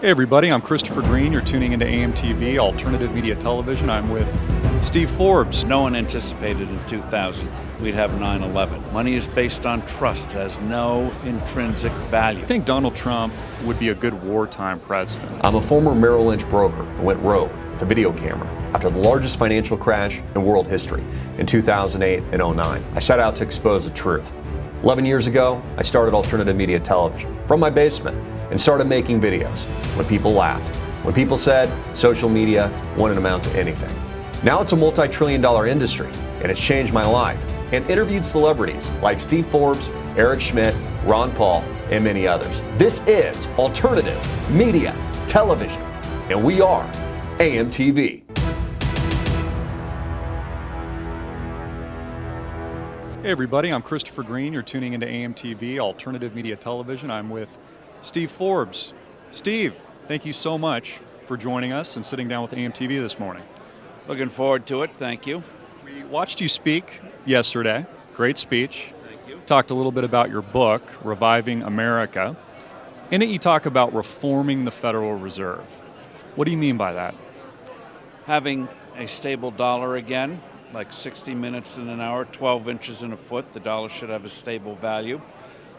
Hey everybody, I'm Christopher Greene. You're tuning into AMTV, Alternative Media Television. I'm with Steve Forbes. No one anticipated in 2000 we'd have 9/11. Money is based on trust. It has no intrinsic value. I think Donald Trump would be a good wartime president. I'm a former Merrill Lynch broker who went rogue with a video camera after the largest financial crash in world history in 2008 and 09. I set out to expose the truth. 11 years ago, I started Alternative Media Television from my basement and started making videos when people laughed, when people said social media wouldn't amount to anything. Now it's a multi-trillion-dollar industry, and it's changed my life, and interviewed celebrities like Steve Forbes, Eric Schmidt, Ron Paul, and many others. This is Alternative Media Television, and we are AMTV. Hey everybody, I'm Christopher Greene. You're tuning into AMTV, Alternative Media Television. I'm with Steve Forbes. Steve, thank you so much for joining us and sitting down with AMTV this morning. Looking forward to it. Thank you. We watched you speak yesterday. Great speech. Thank you. Talked a little bit about your book, Reviving America. In it, you talk about reforming the Federal Reserve. What do you mean by that? Having a stable dollar again, like 60 minutes in an hour, 12 inches in a foot, the dollar should have a stable value.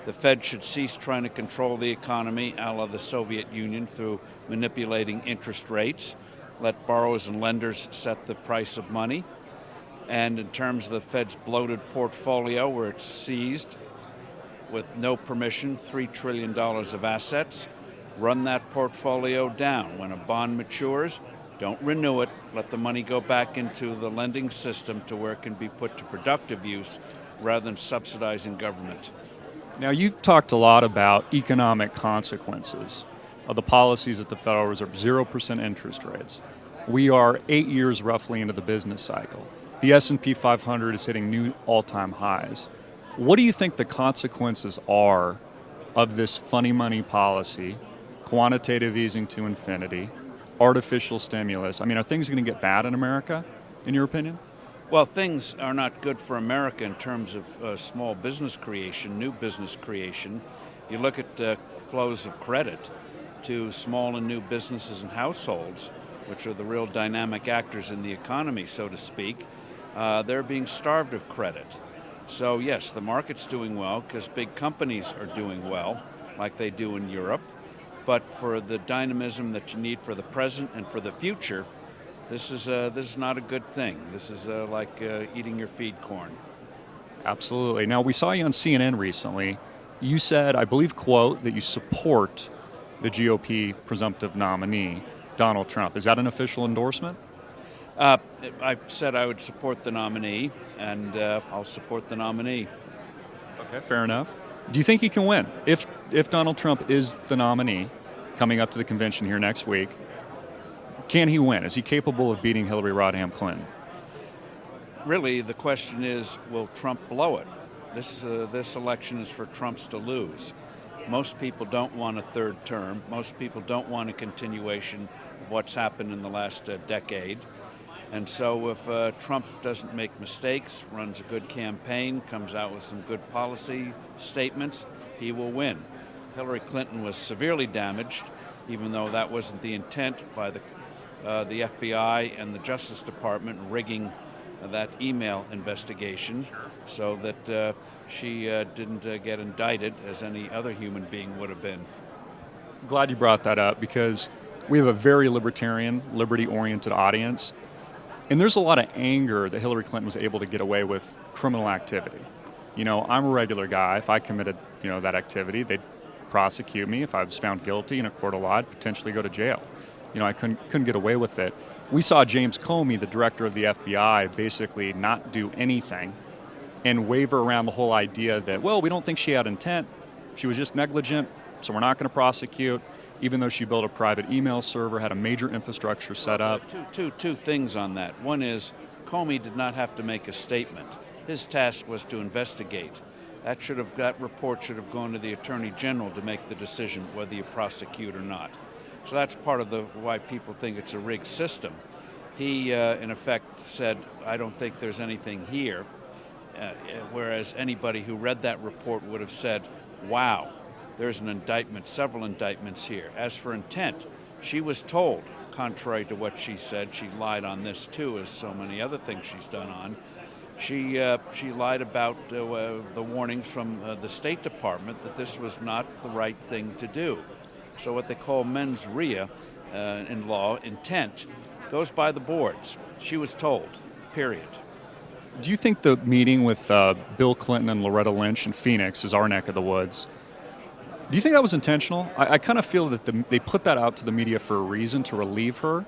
The Fed should cease trying to control the economy a la the Soviet Union through manipulating interest rates. Let borrowers and lenders set the price of money. And in terms of the Fed's bloated portfolio, where it's seized with no permission, $3 trillion of assets, run that portfolio down. When a bond matures, don't renew it. Let the money go back into the lending system to where it can be put to productive use rather than subsidizing government. Now, you've talked a lot about economic consequences of the policies at the Federal Reserve, 0% interest rates. We are 8 years roughly into the business cycle. The S&P 500 is hitting new all-time highs. What do you think the consequences are of this funny money policy, quantitative easing to infinity, artificial stimulus? I mean, are things going to get bad in America, in your opinion? Well, things are not good for America in terms of small business creation, new business creation. You look at flows of credit to small and new businesses and households, which are the real dynamic actors in the economy, so to speak. They're being starved of credit. So yes, the market's doing well because big companies are doing well, like they do in Europe. But for the dynamism that you need for the present and for the future, this is not a good thing. This is like eating your feed corn. Absolutely. Now, we saw you on CNN recently. You said, I believe, quote, that you support the GOP presumptive nominee, Donald Trump. Is that an official endorsement? I said I would support the nominee, and I'll support the nominee. Okay, fair enough. Do you think he can win? If Donald Trump is the nominee coming up to the convention here next week, can he win? Is he capable of beating Hillary Rodham Clinton? Really, the question is, will Trump blow it? This election is for Trumps to lose. Most people don't want a third term. Most people don't want a continuation of what's happened in the last decade. And so if Trump doesn't make mistakes, runs a good campaign, comes out with some good policy statements, he will win. Hillary Clinton was severely damaged, even though that wasn't the intent by the FBI and the Justice Department rigging that email investigation so that she didn't get indicted as any other human being would have been. Glad you brought that up because we have a very libertarian, liberty-oriented audience, and there's a lot of anger that Hillary Clinton was able to get away with criminal activity. You know, I'm a regular guy. If I committed, that activity, they'd prosecute me. If I was found guilty in a court of law, I'd potentially go to jail. I couldn't get away with it. We saw James Comey, the director of the FBI, basically not do anything and waver around the whole idea that, well, we don't think she had intent. She was just negligent, so we're not going to prosecute, even though she built a private email server, had a major infrastructure set up. Two things on that. One is Comey did not have to make a statement. His task was to investigate. That report should have gone to the Attorney General to make the decision whether you prosecute or not. So that's part of why people think it's a rigged system. He, in effect, said, I don't think there's anything here, whereas anybody who read that report would have said, wow, there's an indictment, several indictments here. As for intent, she was told, contrary to what she said, she lied on this too, as so many other things she's done on. She lied about the warnings from the State Department that this was not the right thing to do. So what they call mens rea in law, intent, goes by the boards. She was told, period. Do you think the meeting with Bill Clinton and Loretta Lynch in Phoenix, is our neck of the woods, do you think that was intentional? I kind of feel that they put that out to the media for a reason, to relieve her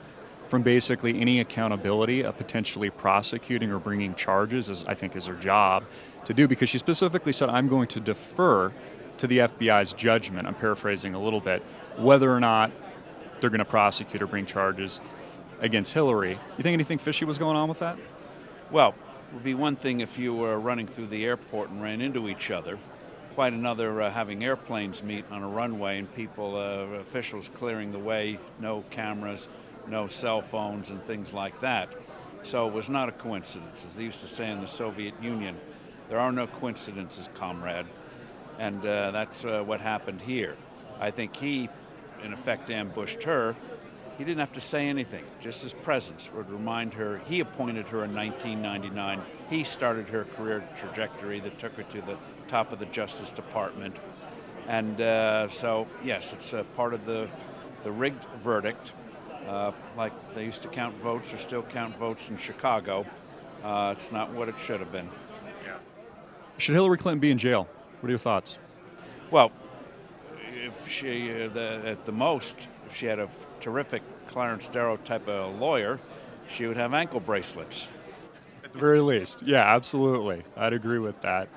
from basically any accountability of potentially prosecuting or bringing charges, as I think is her job to do, because she specifically said, I'm going to defer to the FBI's judgment, I'm paraphrasing a little bit, whether or not they're going to prosecute or bring charges against Hillary. You think anything fishy was going on with that? Well, it would be one thing if you were running through the airport and ran into each other. Quite another having airplanes meet on a runway and people, officials clearing the way, no cameras, no cell phones and things like that. So it was not a coincidence. As they used to say in the Soviet Union, there are no coincidences, comrade. And that's what happened here. I think he, in effect, ambushed her. He didn't have to say anything. Just his presence would remind her. He appointed her in 1999. He started her career trajectory that took her to the top of the Justice Department. And so, yes, it's part of the rigged verdict. Like they used to count votes or still count votes in Chicago. It's not what it should have been. Should Hillary Clinton be in jail? What are your thoughts? Well, if she, at the most, if she had a terrific Clarence Darrow type of lawyer, she would have ankle bracelets. At the very least. Yeah, absolutely. I'd agree with that.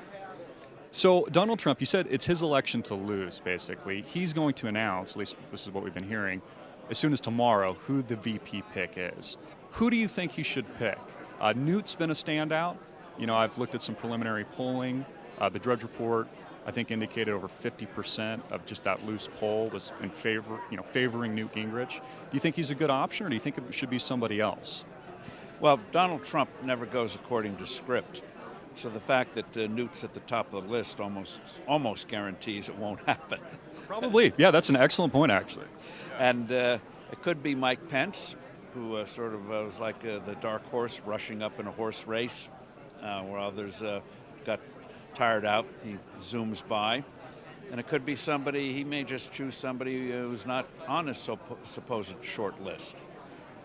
So Donald Trump, you said it's his election to lose, basically. He's going to announce, at least this is what we've been hearing, as soon as tomorrow, who the VP pick is. Who do you think he should pick? Newt's been a standout. You know, I've looked at some preliminary polling. The Drudge Report, I think, indicated over 50% of just that loose poll was in favor, favoring Newt Gingrich. Do you think he's a good option, or do you think it should be somebody else? Well, Donald Trump never goes according to script. So the fact that Newt's at the top of the list almost guarantees it won't happen. Probably. Yeah, that's an excellent point, actually. And it could be Mike Pence, who sort of was like the dark horse rushing up in a horse race, where others got tired out. He zooms by. And it could be somebody, he may just choose somebody who's not on his supposed short list.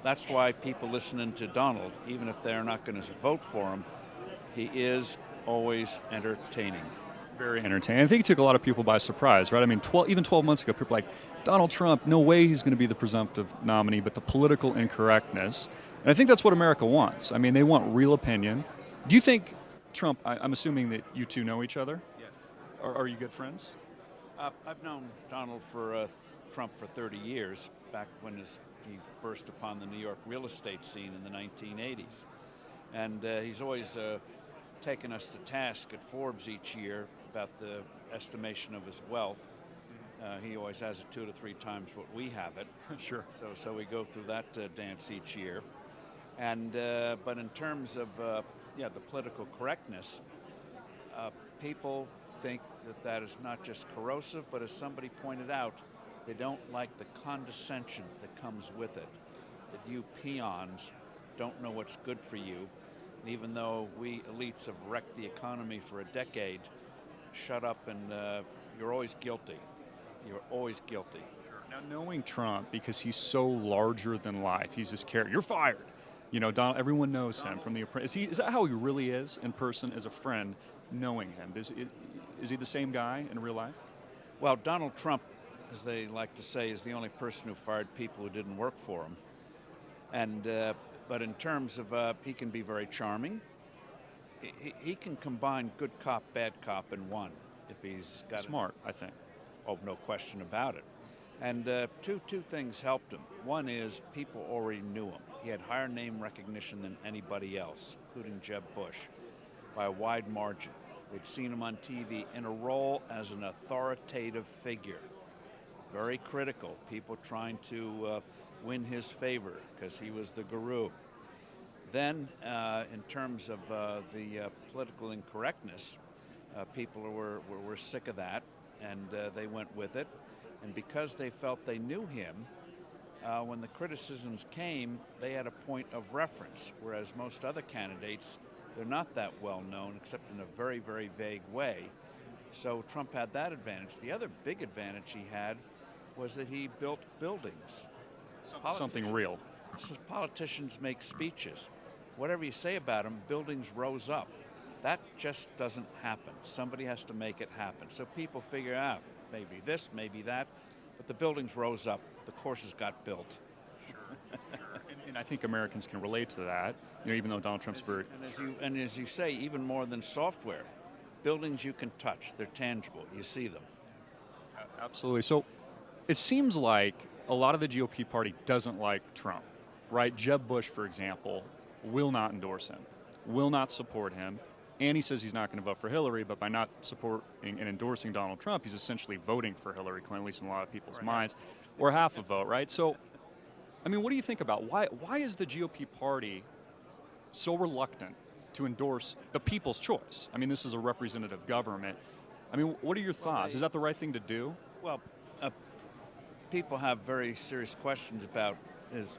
That's why people listening to Donald, even if they're not going to vote for him, he is always entertaining. Very entertaining. I think he took a lot of people by surprise, right? I mean, even 12 months ago, people were like, Donald Trump, no way he's going to be the presumptive nominee, but the political incorrectness. And I think that's what America wants. I mean, they want real opinion. Do you think Trump, I'm assuming that you two know each other? Yes. Are you good friends? I've known Donald Trump for 30 years, back when he burst upon the New York real estate scene in the 1980s. And he's always taken us to task at Forbes each year about the estimation of his wealth. He always has it 2 to 3 times what we have it. Sure. So we go through that dance each year. And but in terms of the political correctness, people think that is not just corrosive, but as somebody pointed out, they don't like the condescension that comes with it. That you peons don't know what's good for you. And even though we elites have wrecked the economy for a decade, shut up and you're always guilty. You're always guilty. Now, knowing Trump, because he's so larger than life, he's this character. You're fired. You know, Donald, everyone knows him from The Apprentice. Is that how he really is in person as a friend, knowing him? Is he the same guy in real life? Well, Donald Trump, as they like to say, is the only person who fired people who didn't work for him. And but in terms of, he can be very charming. He can combine good cop, bad cop in one if he's got smart, I think. Oh, no question about it. And two things helped him. One is people already knew him. He had higher name recognition than anybody else, including Jeb Bush, by a wide margin. They'd seen him on TV in a role as an authoritative figure. Very critical. People trying to win his favor because he was the guru. Then, in terms of the political incorrectness, people were sick of that. and they went with it. And because they felt they knew him, when the criticisms came, they had a point of reference, whereas most other candidates, they're not that well known except in a very, very vague way. So Trump had that advantage. The other big advantage he had was that he built buildings. Something real. So politicians make speeches. Whatever you say about them, buildings rose up. That just doesn't happen. Somebody has to make it happen. So people figure out maybe this, maybe that, but the buildings rose up. The courses got built. Sure. And I think Americans can relate to that. Even though Donald Trump's very and as you say, even more than software, buildings you can touch. They're tangible. You see them. Absolutely. So it seems like a lot of the GOP party doesn't like Trump, right? Jeb Bush, for example, will not endorse him, will not support him, and he says he's not going to vote for Hillary, but by not supporting and endorsing Donald Trump, he's essentially voting for Hillary Clinton, at least in a lot of people's minds, or half a vote, right? So, I mean, what do you think about why is the GOP party so reluctant to endorse the people's choice? I mean, this is a representative government. I mean, what are your thoughts? Is that the right thing to do? Well, people have very serious questions about his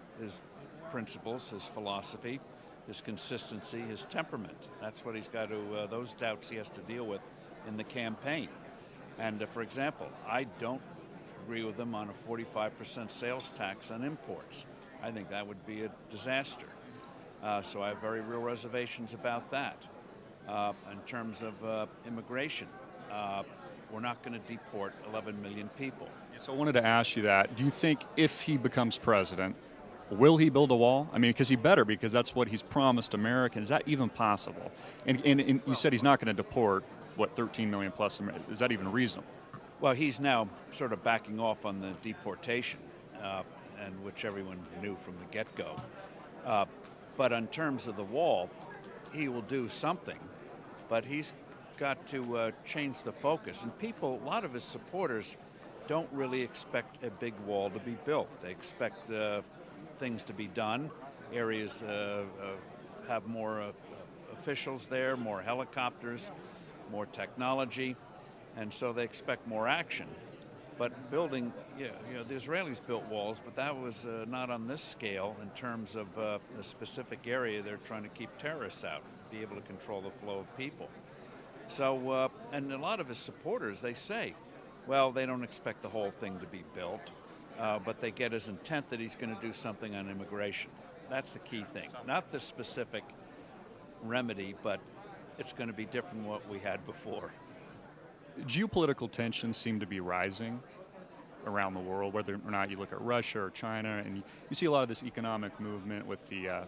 principles, his philosophy, his consistency, his temperament. That's what he's got to, those doubts he has to deal with in the campaign. And for example, I don't agree with him on a 45% sales tax on imports. I think that would be a disaster. So I have very real reservations about that. In terms of immigration, we're not going to deport 11 million people. So I wanted to ask you that. Do you think if he becomes president, will he build a wall? I mean, because he better, because that's what he's promised Americans. Is that even possible? And you said he's not going to deport, 13 million plus? Is that even reasonable? Well, he's now sort of backing off on the deportation, and which everyone knew from the get-go. But in terms of the wall, he will do something, but he's got to change the focus. And people, a lot of his supporters, don't really expect a big wall to be built. They expect things to be done. Areas have more officials there, more helicopters, more technology, and so they expect more action. But building, the Israelis built walls, but that was not on this scale in terms of the specific area they're trying to keep terrorists out, be able to control the flow of people. So, and a lot of his supporters, they say, well, they don't expect the whole thing to be built, but they get his intent that he's going to do something on immigration. That's the key thing. Not the specific remedy, but it's going to be different than what we had before. Geopolitical tensions seem to be rising around the world, whether or not you look at Russia or China, and you see a lot of this economic movement with the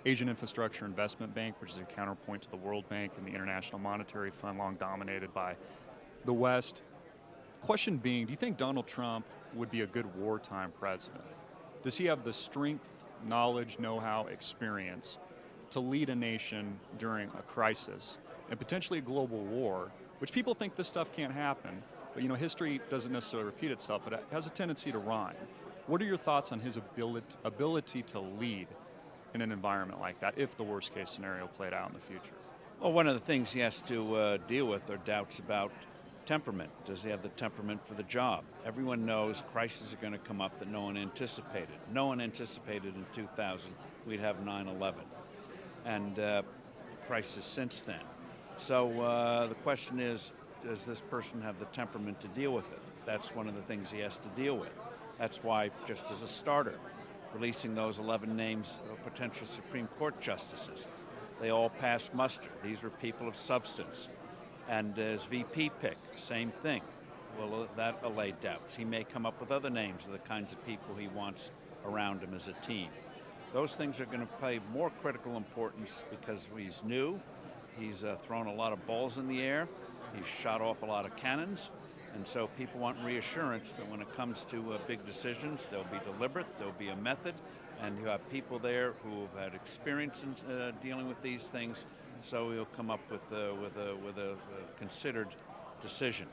Asian Infrastructure Investment Bank, which is a counterpoint to the World Bank and the International Monetary Fund, long dominated by the West. Question being, do you think Donald Trump would be a good wartime president? Does he have the strength, knowledge, know-how, experience to lead a nation during a crisis and potentially a global war, which people think this stuff can't happen, but history doesn't necessarily repeat itself, but it has a tendency to rhyme. What are your thoughts on his ability to lead in an environment like that if the worst case scenario played out in the future? Well, one of the things he has to deal with are doubts about temperament. Does he have the temperament for the job? Everyone knows crises are going to come up that no one anticipated. No one anticipated in 2000 we'd have 9/11 and crisis since then. So the question is, does this person have the temperament to deal with it? That's one of the things he has to deal with. That's why, just as a starter, releasing those 11 names of potential Supreme Court justices, they all passed muster. These were people of substance. And his VP pick, same thing. Well, that allayed doubts. He may come up with other names of the kinds of people he wants around him as a team. Those things are going to play more critical importance because he's new. He's thrown a lot of balls in the air. He's shot off a lot of cannons. And so people want reassurance that when it comes to big decisions, they'll be deliberate, there'll be a method, and you have people there who have had experience in dealing with these things, so he'll come up with a considered decision.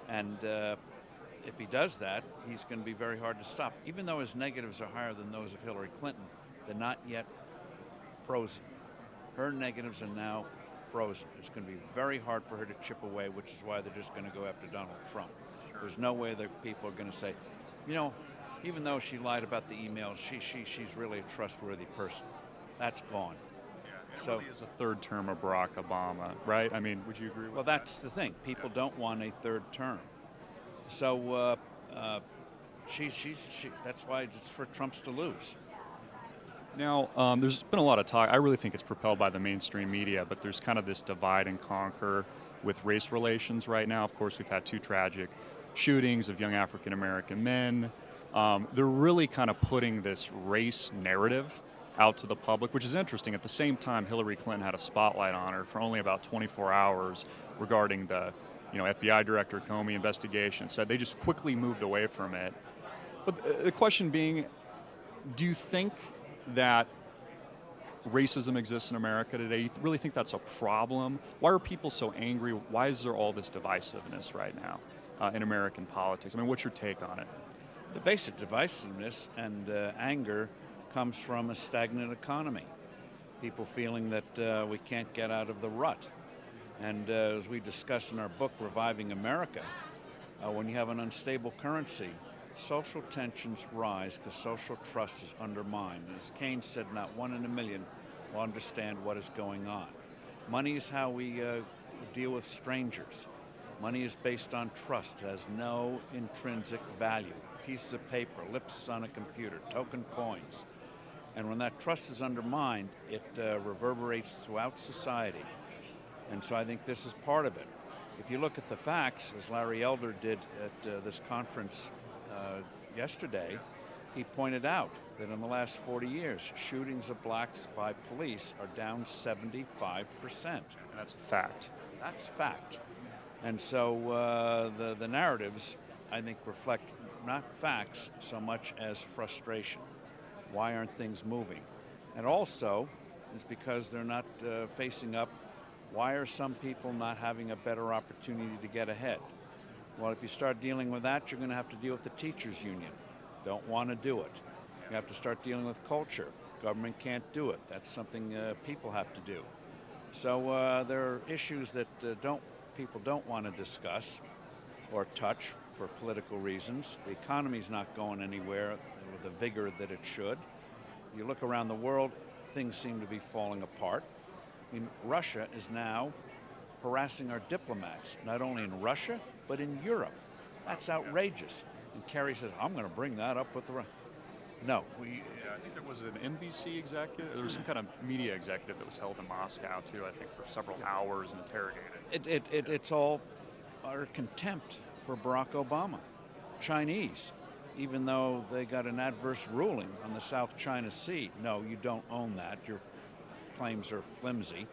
And if he does that, he's going to be very hard to stop. Even though his negatives are higher than those of Hillary Clinton, they're not yet frozen. Her negatives are now frozen. It's going to be very hard for her to chip away, which is why they're just going to go after Donald Trump. There's no way that people are going to say, you know, even though she lied about the emails, she's really a trustworthy person. That's gone. It really is a third term of Barack Obama, right? I mean, would you agree with Well, that's the thing. People don't want a third term. So that's why it's for Trump's to lose. Now, there's been a lot of talk. I really think it's propelled by the mainstream media, but there's kind of this divide and conquer with race relations right now. Of course, we've had 2 tragic shootings of young African American men. They're really kind of putting this race narrative out to the public, which is interesting. At the same time, Hillary Clinton had a spotlight on her for only about 24 hours regarding the FBI Director Comey investigation. Said they just quickly moved away from it. But the question being, do you think that racism exists in America today? You really think that's a problem? Why are people so angry? Why is there all this divisiveness right now in American politics? I mean, what's your take on it? The basic divisiveness and anger comes from a stagnant economy. People feeling that we can't get out of the rut. And as we discuss in our book, Reviving America, when you have an unstable currency, social tensions rise because social trust is undermined. As Keynes said, not 1 in a million will understand what is going on. Money is how we deal with strangers. Money is based on trust. It has no intrinsic value. Pieces of paper, lips on a computer, token coins. And when that trust is undermined, it reverberates throughout society. And so I think this is part of it. If you look at the facts, as Larry Elder did at this conference yesterday, he pointed out that in the last 40 years, shootings of blacks by police are down 75%. And that's a fact. That's fact. And so the narratives, I think, reflect not facts so much as frustration. Why aren't things moving? And also, is because they're not facing up. Why are some people not having a better opportunity to get ahead? Well, if you start dealing with that, you're going to have to deal with the teachers' union. Don't want to do it. You have to start dealing with culture. Government can't do it. That's something people have to do. So there are issues that people don't want to discuss or touch for political reasons. The economy's not going anywhere with the vigor that it should. You look around the world, things seem to be falling apart. I mean, Russia is now harassing our diplomats, not only in Russia, but in Europe. That's outrageous. And Kerry says, I'm going to bring that up with the Russians. No. I think there was an NBC executive, there was some kind of media executive that was held in Moscow, too, I think, for several hours and interrogated. It's all our contempt for Barack Obama. Chinese, even though they got an adverse ruling on the South China Sea, no, you don't own that. Your claims are flimsy.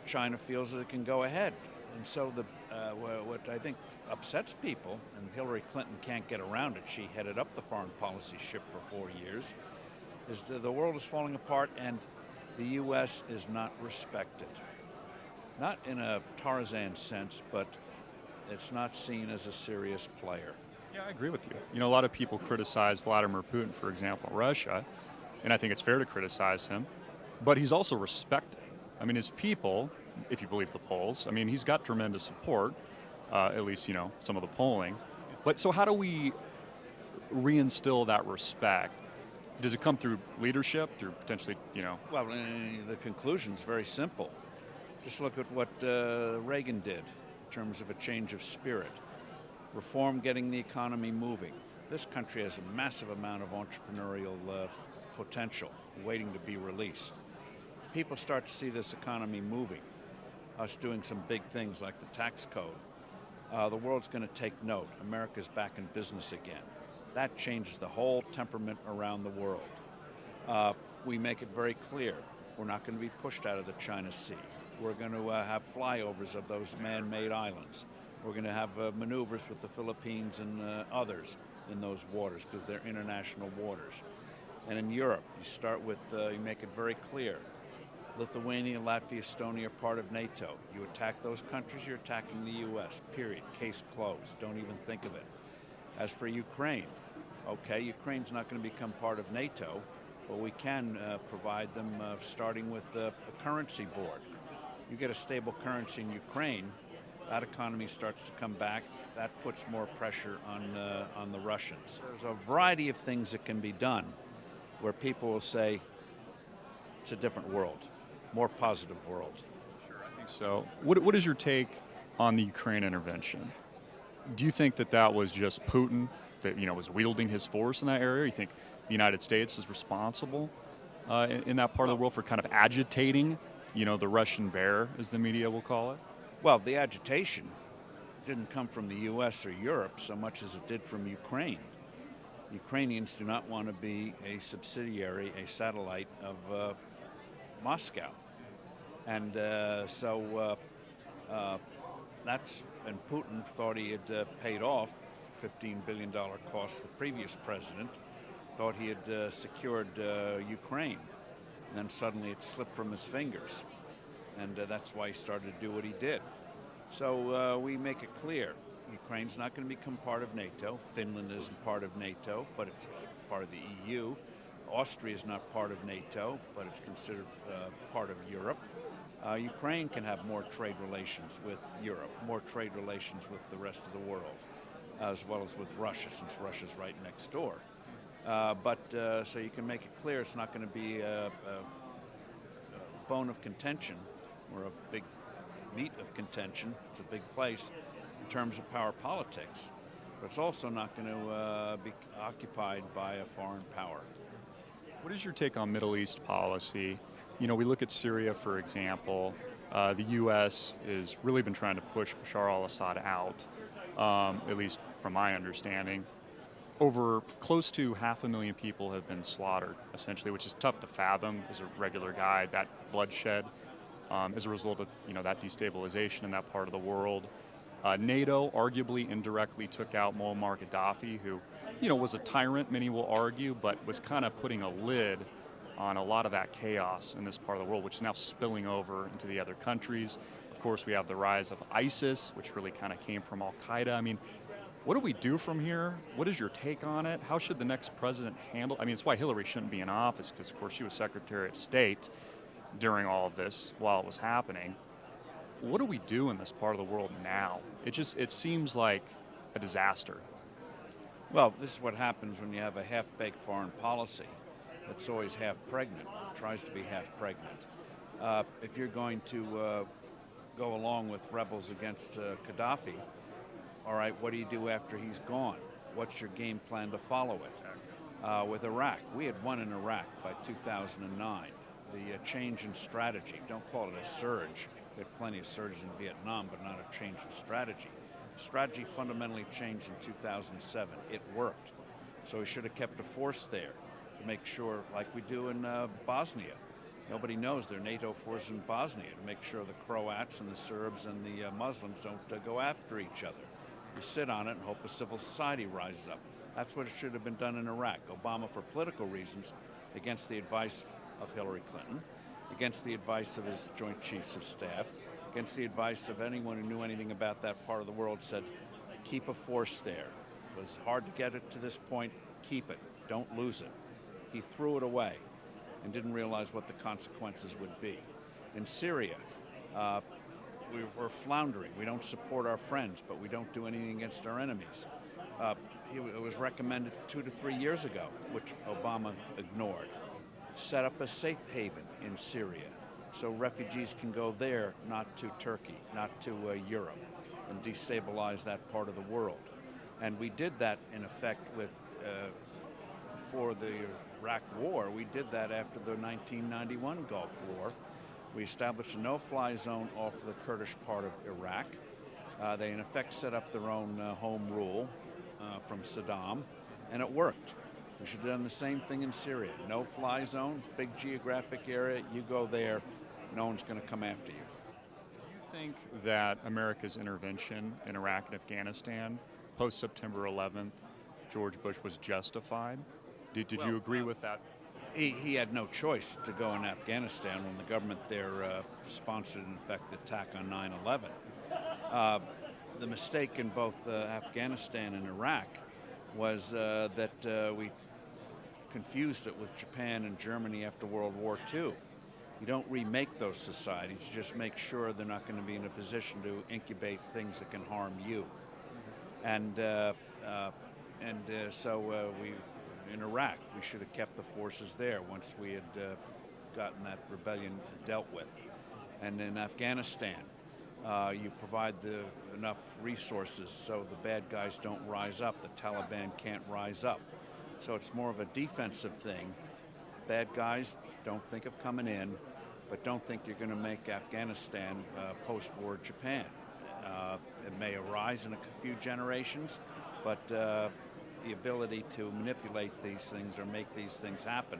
China feels that it can go ahead. And so what I think upsets people, and Hillary Clinton can't get around it, she headed up the foreign policy ship for 4 years, is the world is falling apart and the U.S. is not respected. Not in a Tarzan sense, but it's not seen as a serious player. Yeah, I agree with you. You know, a lot of people criticize Vladimir Putin, for example, Russia, and I think it's fair to criticize him, but he's also respected. I mean, his people, if you believe the polls, I mean, he's got tremendous support, at least, some of the polling. But so how do we reinstill that respect? Does it come through leadership, through potentially, Well, the conclusion's very simple. Just look at what Reagan did in terms of a change of spirit. Reform, getting the economy moving. This country has a massive amount of entrepreneurial potential waiting to be released. People start to see this economy moving, us doing some big things like the tax code. The world's going to take note. America's back in business again. That changes the whole temperament around the world. We make it very clear we're not going to be pushed out of the China Sea. We're going to have flyovers of those man-made islands. We're going to have maneuvers with the Philippines and others in those waters because they're international waters. And in Europe, you start with, you make it very clear. Lithuania, Latvia, Estonia are part of NATO. You attack those countries, you're attacking the U.S., period. Case closed. Don't even think of it. As for Ukraine, okay, Ukraine's not going to become part of NATO, but we can provide them starting with a currency board. You get a stable currency in Ukraine, that economy starts to come back. That puts more pressure on the Russians. There's a variety of things that can be done where people will say it's a different world, more positive world. Sure, I think so. What is your take on the Ukraine intervention? Do you think that was just Putin that was wielding his force in that area? You think the United States is responsible in that part of the world for kind of agitating, the Russian bear, as the media will call it? Well, the agitation didn't come from the U.S. or Europe so much as it did from Ukraine. Ukrainians do not want to be a subsidiary, a satellite of Moscow. And so that's, and Putin thought he had paid off $15 billion cost the previous president, thought he had secured Ukraine. And then suddenly it slipped from his fingers. And that's why he started to do what he did. So we make it clear, Ukraine's not going to become part of NATO. Finland isn't part of NATO, but it's part of the EU. Austria is not part of NATO, but it's considered part of Europe. Ukraine can have more trade relations with Europe, more trade relations with the rest of the world, as well as with Russia, since Russia's right next door. So you can make it clear it's not going to be a bone of contention or a big meat of contention. It's a big place in terms of power politics, but it's also not going to be occupied by a foreign power. What is your take on Middle East policy? We look at Syria, for example. The U.S. has really been trying to push Bashar al-Assad out, at least from my understanding. Over close to 500,000 people have been slaughtered, essentially, which is tough to fathom as a regular guy, that bloodshed as a result of that destabilization in that part of the world. NATO arguably indirectly took out Muammar Gaddafi, who was a tyrant, many will argue, but was kind of putting a lid on a lot of that chaos in this part of the world, which is now spilling over into the other countries. Of course, we have the rise of ISIS, which really kind of came from Al-Qaeda. I mean, what do we do from here? What is your take on it? How should the next president handle? I mean, it's why Hillary shouldn't be in office, because, of course, she was Secretary of State during all of this while it was happening. What do we do in this part of the world now? It seems like a disaster. Well, this is what happens when you have a half-baked foreign policy that's always half-pregnant, tries to be half-pregnant. If you're going to go along with rebels against Gaddafi, all right, what do you do after he's gone? What's your game plan to follow it? With Iraq, we had won in Iraq by 2009. The change in strategy, don't call it a surge. We had plenty of surges in Vietnam, but not a change in strategy. Strategy fundamentally changed in 2007. It worked. So we should have kept a force there to make sure, like we do in Bosnia. Nobody knows there are NATO forces in Bosnia to make sure the Croats and the Serbs and the Muslims don't go after each other. You sit on it and hope a civil society rises up. That's what should have been done in Iraq. Obama, for political reasons, against the advice of Hillary Clinton, against the advice of his Joint Chiefs of Staff, against the advice of anyone who knew anything about that part of the world, said, keep a force there. It was hard to get it to this point. Keep it. Don't lose it. He threw it away and didn't realize what the consequences would be. In Syria, we're floundering. We don't support our friends, but we don't do anything against our enemies. It was recommended 2 to 3 years ago, which Obama ignored. Set up a safe haven in Syria so refugees can go there, not to Turkey, not to Europe, and destabilize that part of the world. And we did that, in effect, with for the Iraq War. We did that after the 1991 Gulf War. We established a no-fly zone off the Kurdish part of Iraq. They, in effect, set up their own home rule from Saddam, and it worked. We should have done the same thing in Syria. No-fly zone, big geographic area. You go there, no one's going to come after you. Do you think that America's intervention in Iraq and Afghanistan post-September 11th, George Bush, was justified? Did you agree with that? He had no choice to go in Afghanistan when the government there sponsored, in effect, the attack on 9/11. The mistake in both Afghanistan and Iraq was that we confused it with Japan and Germany after World War II. You don't remake those societies, you just make sure they're not going to be in a position to incubate things that can harm you. And so in Iraq, we should have kept the forces there once we had gotten that rebellion dealt with. And in Afghanistan, you provide enough resources so the bad guys don't rise up, the Taliban can't rise up. So it's more of a defensive thing. Bad guys, don't think of coming in, but don't think you're going to make Afghanistan post-war Japan. It may arise in a few generations, but the ability to manipulate these things or make these things happen,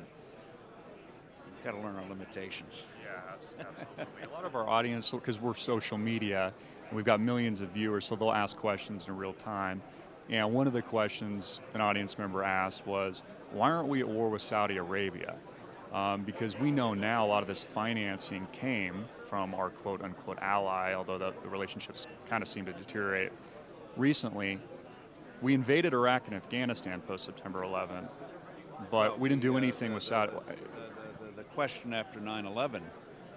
we've got to learn our limitations. Yeah, absolutely. A lot of our audience, because we're social media, and we've got millions of viewers, so they'll ask questions in real time. And one of the questions an audience member asked was, why aren't we at war with Saudi Arabia? Because we know now a lot of this financing came from our quote-unquote ally, although the relationships kind of seem to deteriorate recently. We invaded Iraq and Afghanistan post-September 11, but we didn't do anything with Saudi. The question after 9/11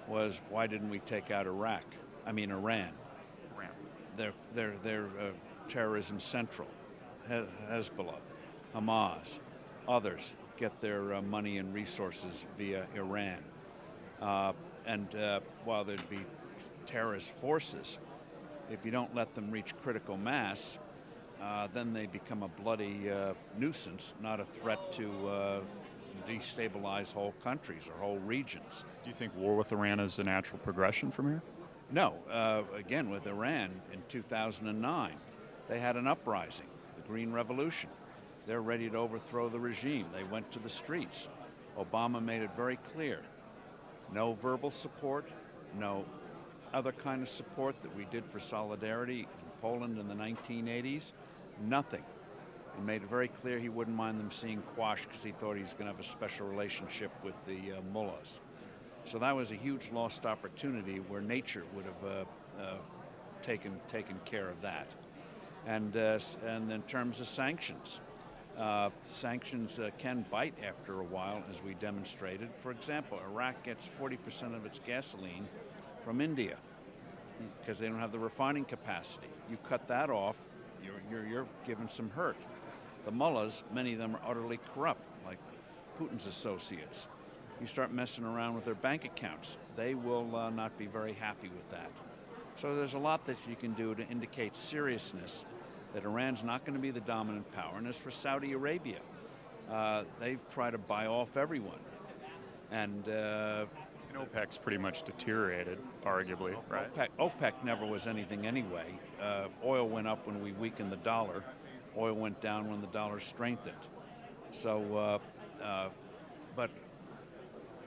was, why didn't we take out Iran? They're terrorism central. Hezbollah, Hamas, others get their money and resources via Iran. And while there'd be terrorist forces, if you don't let them reach critical mass, then they become a bloody nuisance, not a threat to destabilize whole countries or whole regions. Do you think war with Iran is a natural progression from here? No. Again, with Iran in 2009, they had an uprising, the Green Revolution. They're ready to overthrow the regime. They went to the streets. Obama made it very clear. No verbal support, no other kind of support that we did for solidarity in Poland in the 1980s, nothing. He made it very clear he wouldn't mind them seeing Quash because he thought he was going to have a special relationship with the mullahs. So that was a huge lost opportunity where nature would have taken care of that. And in terms of sanctions, sanctions can bite after a while, as we demonstrated. For example, Iraq gets 40% of its gasoline from India because they don't have the refining capacity. You cut that off, you're given some hurt. The mullahs, many of them are utterly corrupt, like Putin's associates. You start messing around with their bank accounts, they will not be very happy with that. So there's a lot that you can do to indicate seriousness that Iran's not going to be the dominant power. And as for Saudi Arabia, they try to buy off everyone. And OPEC's pretty much deteriorated, arguably, right? OPEC never was anything anyway. Oil went up when we weakened the dollar. Oil went down when the dollar strengthened. So, but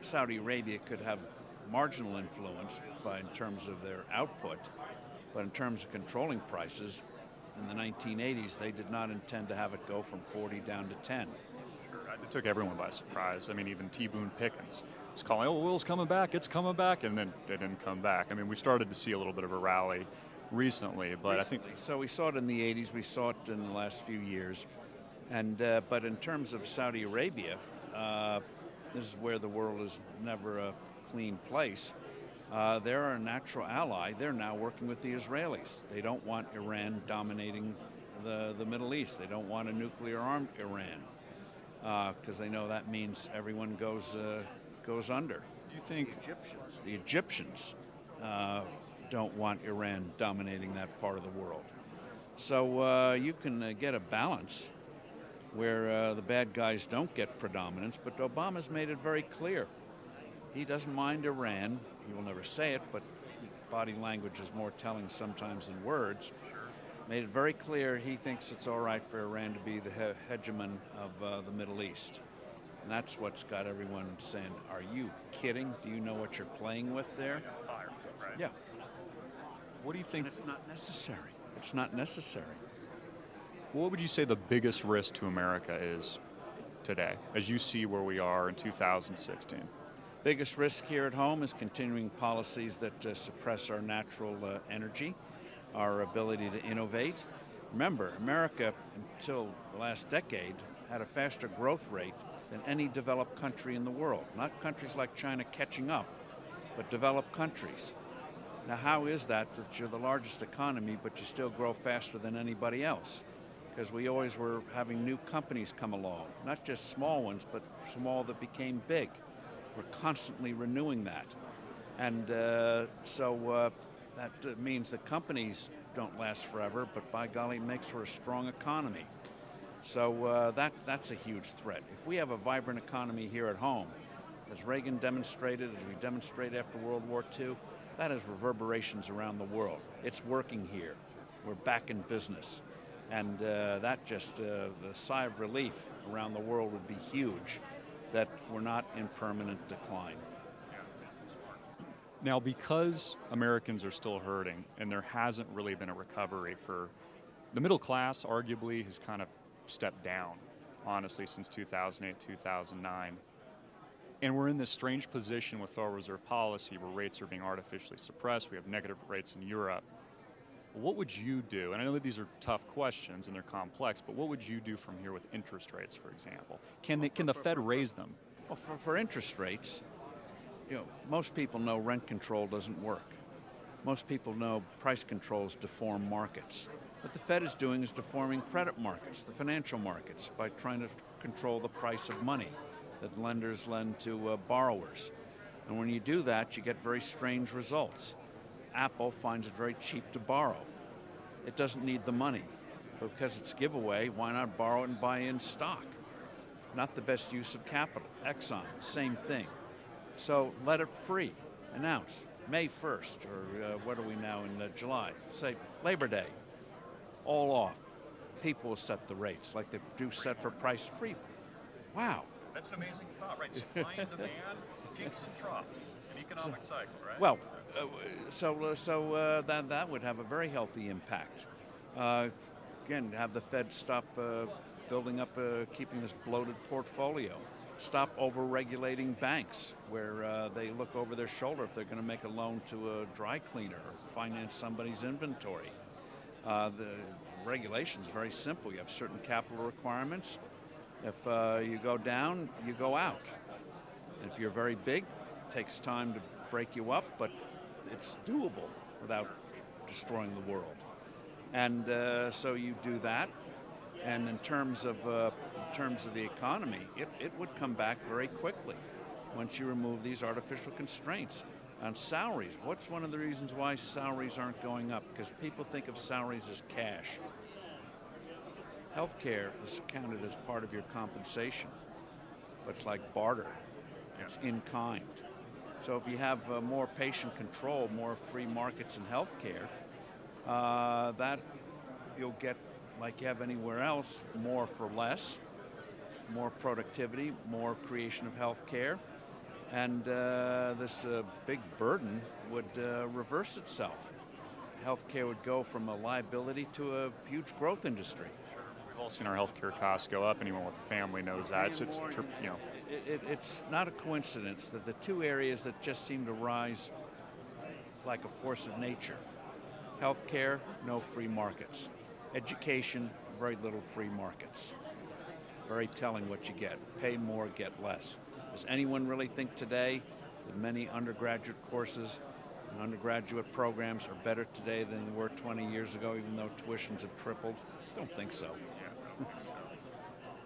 Saudi Arabia could have marginal influence in terms of their output, but in terms of controlling prices, in the 1980s, they did not intend to have it go from 40 down to 10. Sure. It took everyone by surprise. I mean, even T. Boone Pickens was calling, oh, oil's coming back, it's coming back, and then it didn't come back. I mean, we started to see a little bit of a rally recently, but I think... So we saw it in the 80s, we saw it in the last few years. And but in terms of Saudi Arabia, this is where the world is never a clean place. They're a natural ally. They're now working with the Israelis. They don't want Iran dominating the Middle East. They don't want a nuclear-armed Iran because they know that means everyone goes under. Do you think the Egyptians don't want Iran dominating that part of the world? So you can get a balance where the bad guys don't get predominance, but Obama's made it very clear. He doesn't mind Iran. He will never say it, but body language is more telling sometimes than words. Made it very clear he thinks it's all right for Iran to be the hegemon of the Middle East. And that's what's got everyone saying, are you kidding? Do you know what you're playing with there? fire, right? Yeah. What do you think? And it's not necessary. It's not necessary. What would you say the biggest risk to America is today, as you see where we are in 2016? Biggest risk here at home is continuing policies that suppress our natural energy, our ability to innovate. Remember, America, until the last decade, had a faster growth rate than any developed country in the world. Not countries like China catching up, but developed countries. Now, how is that you're the largest economy, but you still grow faster than anybody else? Because we always were having new companies come along, not just small ones, but small that became big. We're constantly renewing that. And so that means that companies don't last forever, but by golly, it makes for a strong economy. So that's a huge threat. If we have a vibrant economy here at home, as Reagan demonstrated, as we demonstrated after World War II, that has reverberations around the world. It's working here. We're back in business. And that just, the sigh of relief around the world would be huge, that we're not in permanent decline. Now, because Americans are still hurting and there hasn't really been a recovery for the middle class, arguably has kind of stepped down, honestly, since 2008, 2009. And we're in this strange position with Federal Reserve policy where rates are being artificially suppressed. We have negative rates in Europe. What would you do? And I know that these are tough questions and they're complex, but what would you do from here with interest rates, for example? Can the Fed raise them? Well, for interest rates, most people know rent control doesn't work. Most people know price controls deform markets. What the Fed is doing is deforming credit markets, the financial markets, by trying to control the price of money that lenders lend to borrowers. And when you do that, you get very strange results. Apple finds it very cheap to borrow. It doesn't need the money, but because it's giveaway, why not borrow it and buy in stock? Not the best use of capital. Exxon, same thing. So let it free. Announce May 1st, or what are we now in July? Say Labor Day. All off. People will set the rates like they do set for price free. Wow. That's an amazing thought, right? Supply and demand, peaks and troughs, an economic cycle, right? Well, so that would have a very healthy impact. Again, have the Fed stop building up, keeping this bloated portfolio. Stop over-regulating banks where they look over their shoulder if they're going to make a loan to a dry cleaner or finance somebody's inventory. The regulation is very simple. You have certain capital requirements. If you go down, you go out. And if you're very big, it takes time to break you up, but it's doable without destroying the world. And so you do that. And in terms of the economy, it would come back very quickly once you remove these artificial constraints. On salaries, what's one of the reasons why salaries aren't going up? Because people think of salaries as cash. Healthcare is counted as part of your compensation, but it's like barter. It's in kind. So if you have more patient control, more free markets in healthcare, that you'll get, like you have anywhere else, more for less, more productivity, more creation of healthcare, and this big burden would reverse itself. Healthcare would go from a liability to a huge growth industry. We've all seen our healthcare costs go up. Anyone with a family knows that. It's not a coincidence that the two areas that just seem to rise like a force of nature, healthcare, no free markets. Education, very little free markets. Very telling what you get. Pay more, get less. Does anyone really think today that many undergraduate courses and undergraduate programs are better today than they were 20 years ago, even though tuitions have tripled? Don't think so.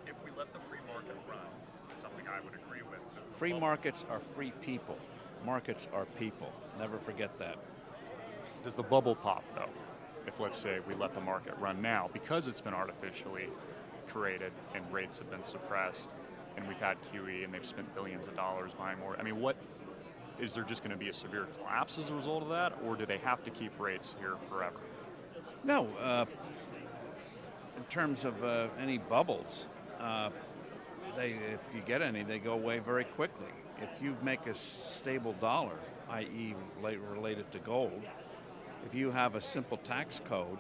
If we let the free market run, something I would agree with. Free markets are free people. Markets are people. Never forget that. Does the bubble pop, though, if, let's say, we let the market run now, because it's been artificially created and rates have been suppressed, and we've had QE and they've spent billions of dollars buying more? I mean, is there just going to be a severe collapse as a result of that, or do they have to keep rates here forever? No. In terms of any bubbles, if you get any, they go away very quickly. If you make a stable dollar, i.e. related to gold, if you have a simple tax code,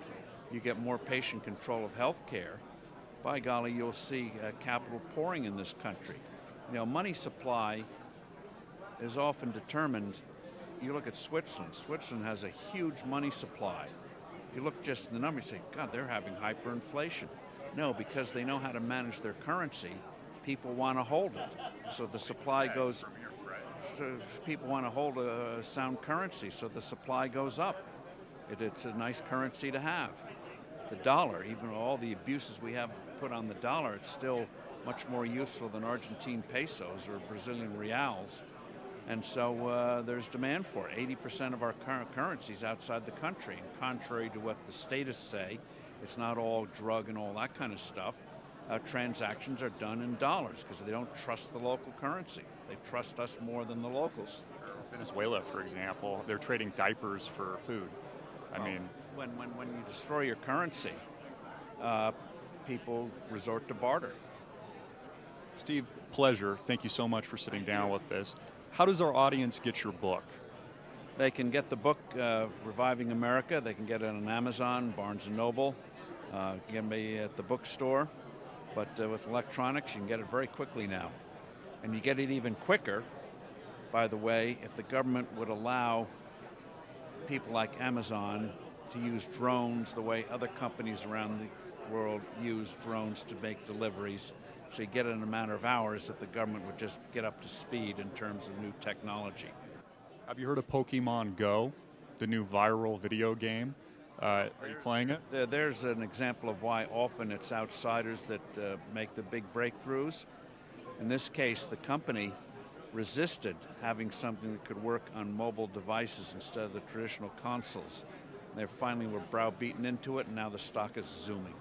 you get more patient control of health care, by golly, you'll see capital pouring in this country. Money supply is often determined. You look at Switzerland. Switzerland has a huge money supply. If you look just at the numbers, you say, God, they're having hyperinflation. No, because they know how to manage their currency, people want to hold it. So the supply goes so people want to hold a sound currency, so the supply goes up. It's a nice currency to have. The dollar, even all the abuses we have put on the dollar, it's still much more useful than Argentine pesos or Brazilian reals. And so there's demand for it. 80% of our current currencies outside the country. And contrary to what the statists say, it's not all drug and all that kind of stuff. Transactions are done in dollars because they don't trust the local currency. They trust us more than the locals. Venezuela, for example, they're trading diapers for food. I mean, when you destroy your currency, people resort to barter. Steve, pleasure. Thank you so much for sitting down with this. How does our audience get your book? They can get the book, Reviving America. They can get it on Amazon, Barnes & Noble. You can be at the bookstore. But with electronics, you can get it very quickly now. And you get it even quicker, by the way, if the government would allow people like Amazon to use drones the way other companies around the world use drones to make deliveries. So you get it in a matter of hours if the government would just get up to speed in terms of new technology. Have you heard of Pokemon Go, the new viral video game? Are you playing it? There's an example of why often it's outsiders that make the big breakthroughs. In this case, the company resisted having something that could work on mobile devices instead of the traditional consoles. They finally were browbeaten into it, and now the stock is zooming.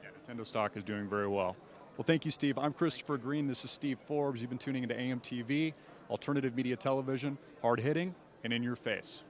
Yeah, Nintendo stock is doing very well. Well, thank you, Steve. I'm Christopher Greene. This is Steve Forbes. You've been tuning into AMTV, alternative media television, hard-hitting and in your face.